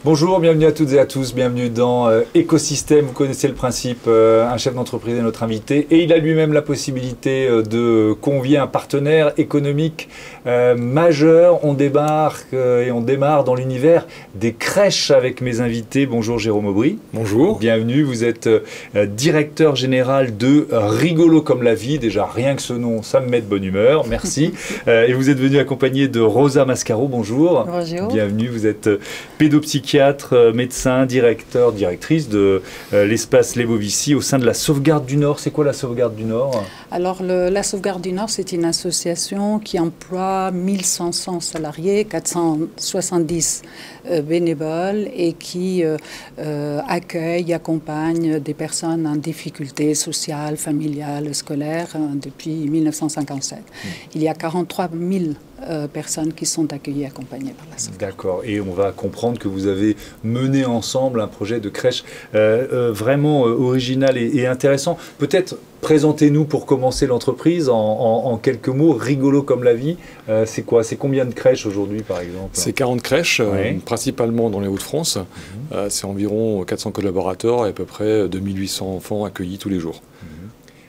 Bonjour, bienvenue à toutes et à tous, bienvenue dans Écosystème. Vous connaissez le principe, un chef d'entreprise est notre invité et il a lui-même la possibilité de convier un partenaire économique majeur. On débarque et on démarre dans l'univers des crèches avec mes invités. Bonjour Jérôme Aubry. Bonjour. Bienvenue, vous êtes directeur général de Rigolo comme la vie. Déjà rien que ce nom, ça me met de bonne humeur, merci. Et vous êtes venu accompagné de Rosa Mascaro. Bonjour. Bonjour. Bienvenue, vous êtes pédopsychiatre, médecin, directrice de l'espace Lebovici au sein de la Sauvegarde du Nord. C'est quoi la Sauvegarde du Nord? Alors, la Sauvegarde du Nord, c'est une association qui emploie 1500 salariés, 470 bénévoles et qui accueille, accompagne des personnes en difficulté sociale, familiale, scolaire depuis 1957. Il y a 43 000 personnes qui sont accueillies et accompagnées par la Sauvegarde. D'accord. Et on va comprendre que vous avez mené ensemble un projet de crèche vraiment original et intéressant. Peut-être présentez-nous pour commencer l'entreprise en quelques mots. Rigolo comme la vie, c'est quoi? C'est combien de crèches aujourd'hui par exemple? C'est 40 crèches, oui. Principalement dans les Hauts-de-France. C'est environ 400 collaborateurs et à peu près 2800 enfants accueillis tous les jours.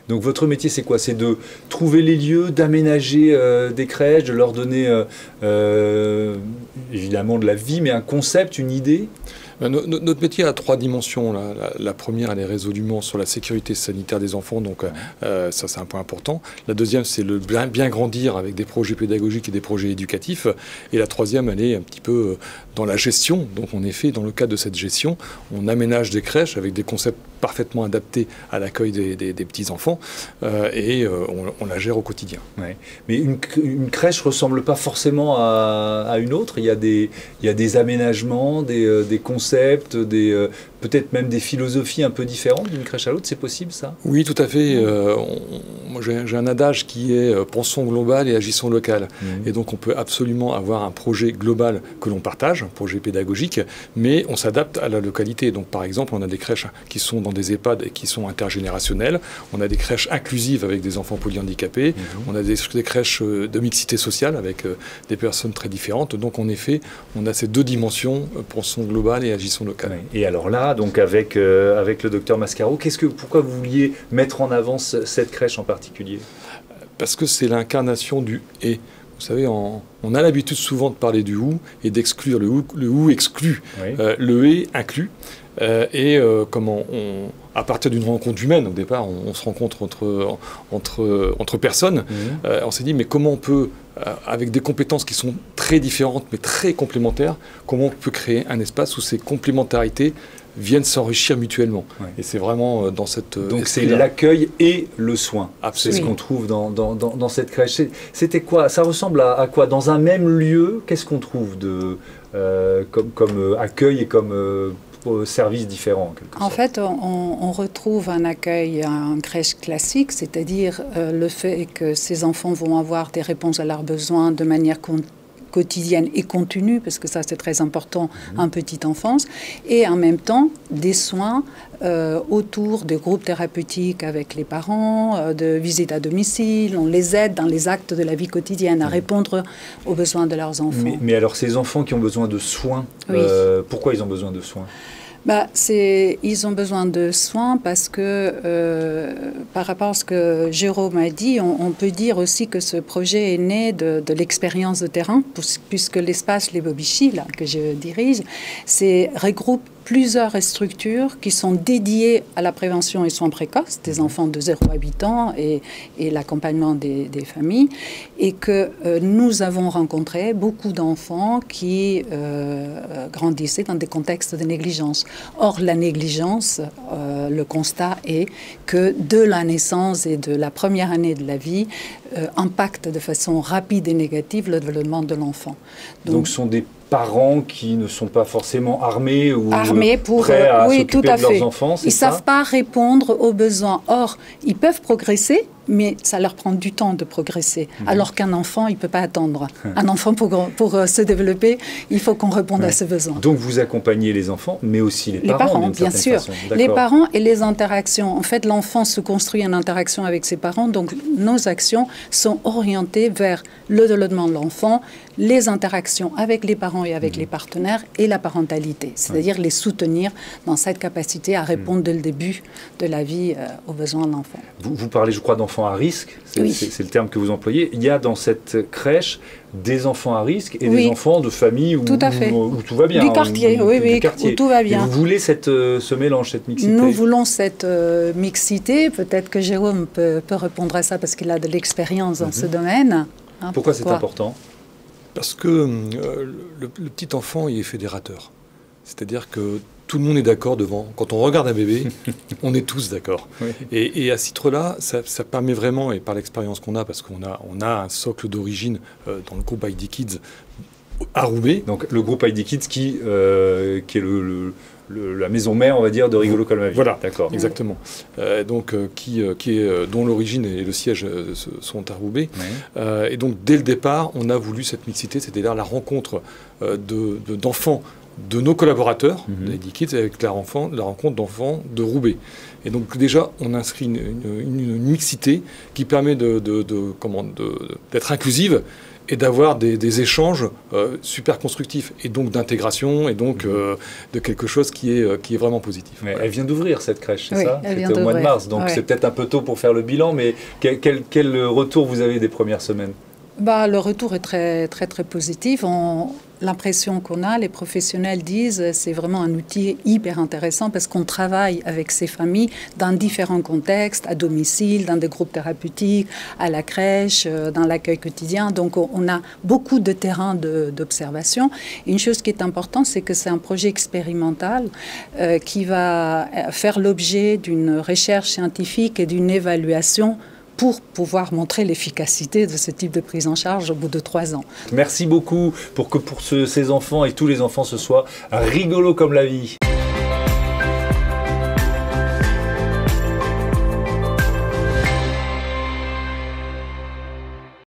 Donc votre métier, c'est quoi? C'est de trouver les lieux, d'aménager des crèches, de leur donner évidemment de la vie, mais un concept, une idée? Notre métier a 3 dimensions. La première, elle est résolument sur la sécurité sanitaire des enfants, donc ça c'est un point important. La deuxième, c'est le bien grandir avec des projets pédagogiques et des projets éducatifs. Et la troisième, elle est un petit peu dans la gestion. Donc en effet, dans le cadre de cette gestion, on aménage des crèches avec des concepts parfaitement adaptés à l'accueil des petits-enfants et on la gère au quotidien. Ouais. Mais une crèche ne ressemble pas forcément à une autre. Il y a des aménagements, des concepts, peut-être même des philosophies un peu différentes d'une crèche à l'autre. C'est possible ça? Oui, tout à fait. Moi, j'ai un adage qui est pensons global et agissons local. Et donc on peut absolument avoir un projet global que l'on partage, un projet pédagogique, mais on s'adapte à la localité. Donc par exemple, on a des crèches qui sont dans des EHPAD et qui sont intergénérationnelles. On a des crèches inclusives avec des enfants polyhandicapés. On a des crèches de mixité sociale avec des personnes très différentes. Donc en effet, on a ces deux dimensions, pensons global et agissons local. Oui. Et alors là, donc avec le docteur Mascaro, pourquoi vous vouliez mettre en avant cette crèche en particulier? Parce que c'est l'incarnation du « et ». Vous savez, on a l'habitude souvent de parler du « ou » et d'exclure. Le ou exclut, oui. Le « et » inclut. À partir d'une rencontre humaine, au départ, on se rencontre entre personnes. On s'est dit, mais comment on peut, avec des compétences qui sont très différentes, mais très complémentaires, comment on peut créer un espace où ces complémentarités viennent s'enrichir mutuellement. Ouais. Et c'est vraiment dans cette... Donc c'est l'accueil et le soin. Absolument. C'est ce qu'on trouve dans cette crèche. C'était quoi? Ça ressemble à quoi? Dans un même lieu, qu'est-ce qu'on trouve comme accueil et comme... services différents. En fait, on retrouve un accueil en crèche classique, c'est-à-dire le fait que ces enfants vont avoir des réponses à leurs besoins de manière quotidienne et continue, parce que ça c'est très important en petite enfance, et en même temps des soins autour de groupes thérapeutiques avec les parents, de visites à domicile. On les aide dans les actes de la vie quotidienne à répondre aux besoins de leurs enfants. Mais alors ces enfants qui ont besoin de soins, oui. Pourquoi ils ont besoin de soins? Ils ont besoin de soins parce que, par rapport à ce que Jérôme a dit, on peut dire aussi que ce projet est né de l'expérience de terrain, puisque l'espace Lebovici, là, que je dirige, regroupe plusieurs structures qui sont dédiées à la prévention et soins précoces des enfants de 0 à 8 ans et l'accompagnement des familles, et que nous avons rencontré beaucoup d'enfants qui grandissaient dans des contextes de négligence. Or, la négligence, le constat est que de la naissance et de la première année de la vie, impacte de façon rapide et négative le développement de l'enfant. Donc ce sont des parents qui ne sont pas forcément armés ou pour, prêts à oui, s'occuper de leurs enfants, ils ne savent pas répondre aux besoins. Or, ils peuvent progresser mais ça leur prend du temps de progresser. Alors qu'un enfant, il ne peut pas attendre. Un enfant, pour se développer, il faut qu'on réponde à ses besoins. Donc vous accompagnez les enfants, mais aussi les parents bien sûr. Les parents et les interactions. En fait, l'enfant se construit en interaction avec ses parents, donc nos actions sont orientées vers le développement de l'enfant, les interactions avec les parents et avec les partenaires et la parentalité, c'est-à-dire les soutenir dans cette capacité à répondre dès le début de la vie aux besoins de l'enfant. Vous parlez, je crois, d'enfants à risque, c'est le terme que vous employez. Il y a dans cette crèche des enfants à risque et des enfants de famille où tout va bien. Du quartier, où tout va bien. Et vous voulez ce mélange, cette mixité? Nous voulons cette mixité. Peut-être que Jérôme peut répondre à ça parce qu'il a de l'expérience dans ce domaine. Pourquoi c'est important? Parce que le petit enfant, il est fédérateur. C'est-à-dire que tout le monde est d'accord devant. Quand on regarde un bébé, on est tous d'accord. Oui. Et à ce titre-là, ça permet vraiment, et par l'expérience qu'on a, parce qu'on a un socle d'origine dans le groupe ID Kids à Roubaix. Donc le groupe ID Kids qui est la maison mère, on va dire, de Rigolo comme la vie. Voilà, d'accord, exactement. Dont l'origine et le siège sont à Roubaix. Oui. Et donc dès le départ, on a voulu cette mixité, c'est-à-dire la rencontre d'enfants de nos collaborateurs, d'ID Kids, avec la rencontre d'enfants de Roubaix. Et donc déjà, on inscrit une mixité qui permet d'être inclusive et d'avoir des échanges super constructifs, et donc d'intégration, et donc de quelque chose qui est vraiment positif. Mais elle vient d'ouvrir, cette crèche, c'est ça? C'était au mois de mars, donc c'est peut-être un peu tôt pour faire le bilan, mais quel retour vous avez des premières semaines? Le retour est très, très, très positif. L'impression qu'on a, les professionnels disent, c'est vraiment un outil hyper intéressant parce qu'on travaille avec ces familles dans différents contextes, à domicile, dans des groupes thérapeutiques, à la crèche, dans l'accueil quotidien. Donc, on a beaucoup de terrains d'observation. Une chose qui est importante, c'est que c'est un projet expérimental qui va faire l'objet d'une recherche scientifique et d'une évaluation pour pouvoir montrer l'efficacité de ce type de prise en charge au bout de 3 ans. Merci beaucoup pour que ces enfants et tous les enfants ce soit rigolo comme la vie.